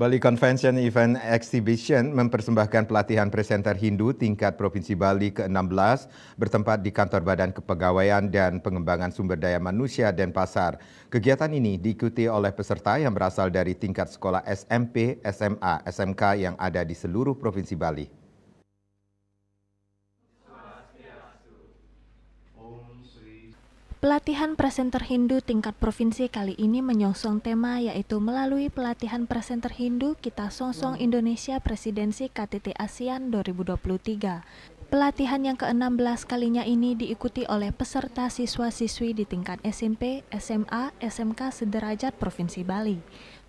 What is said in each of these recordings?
Bali Convention Event Exhibition mempersembahkan pelatihan presenter Hindu tingkat Provinsi Bali ke-16 bertempat di Kantor Badan Kepegawaian dan Pengembangan Sumber Daya Manusia Denpasar. Kegiatan ini diikuti oleh peserta yang berasal dari tingkat sekolah SMP, SMA, SMK yang ada di seluruh Provinsi Bali. Pelatihan presenter Hindu tingkat provinsi kali ini menyongsong tema yaitu melalui pelatihan presenter Hindu kita songsong Indonesia Presidensi KTT ASEAN 2023. Pelatihan yang ke-16 kalinya ini diikuti oleh peserta siswa-siswi di tingkat SMP, SMA, SMK sederajat Provinsi Bali.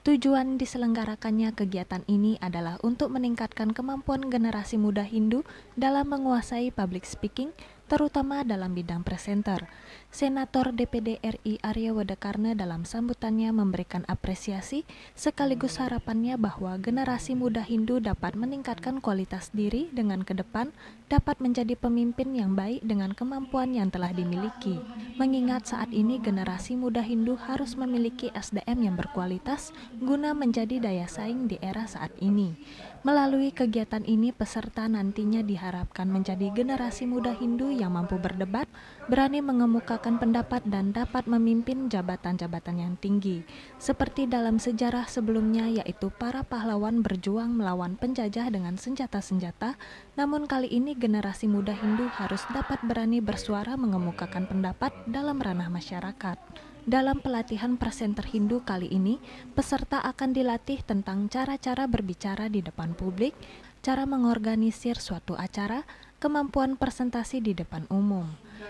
Tujuan diselenggarakannya kegiatan ini adalah untuk meningkatkan kemampuan generasi muda Hindu dalam menguasai public speaking, terutama dalam bidang presenter. Senator DPD RI Arya Wadakarna dalam sambutannya memberikan apresiasi sekaligus harapannya bahwa generasi muda Hindu dapat meningkatkan kualitas diri dengan ke depan dapat menjadi pemimpin yang baik dengan kemampuan yang telah dimiliki. Mengingat saat ini generasi muda Hindu harus memiliki SDM yang berkualitas guna menjadi daya saing di era saat ini. Melalui kegiatan ini, peserta nantinya diharapkan menjadi generasi muda Hindu yang mampu berdebat, berani mengemukakan pendapat dan dapat memimpin jabatan-jabatan yang tinggi. Seperti dalam sejarah sebelumnya, yaitu para pahlawan berjuang melawan penjajah dengan senjata-senjata, namun kali ini generasi muda Hindu harus dapat berani bersuara mengemukakan pendapat dalam ranah masyarakat. Dalam pelatihan presenter Hindu kali ini, peserta akan dilatih tentang cara-cara berbicara di depan publik, cara mengorganisir suatu acara, kemampuan presentasi di depan umum,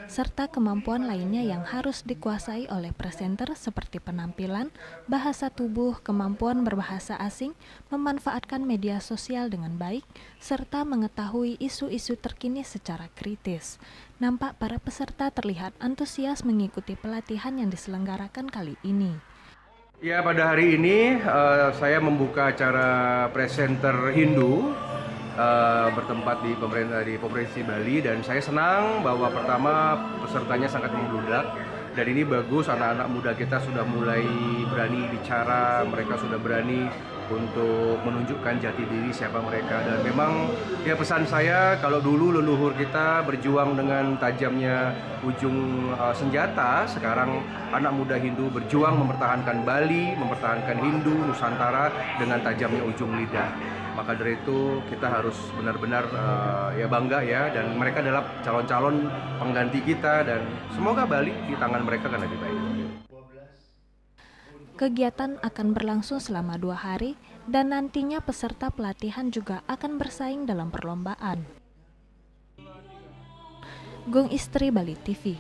serta kemampuan lainnya yang harus dikuasai oleh presenter seperti penampilan, bahasa tubuh, kemampuan berbahasa asing, memanfaatkan media sosial dengan baik, serta mengetahui isu-isu terkini secara kritis. Nampak para peserta terlihat antusias mengikuti pelatihan yang diselenggarakan kali ini. Ya, pada hari ini saya membuka acara presenter Hindu bertempat di Provinsi Bali, dan saya senang bahwa pertama pesertanya sangat membludak, dan ini bagus, anak-anak muda kita sudah mulai berani bicara, mereka sudah berani untuk menunjukkan jati diri siapa mereka. Dan memang ya pesan saya, kalau dulu leluhur kita berjuang dengan tajamnya ujung senjata, sekarang anak muda Hindu berjuang mempertahankan Bali, mempertahankan Hindu, Nusantara dengan tajamnya ujung lidah. Maka dari itu kita harus benar-benar ya bangga ya, dan mereka adalah calon-calon pengganti kita, dan semoga Bali di tangan mereka akan lebih baik. Kegiatan akan berlangsung selama 2 hari dan nantinya peserta pelatihan juga akan bersaing dalam perlombaan. Gung Istri, Bali TV.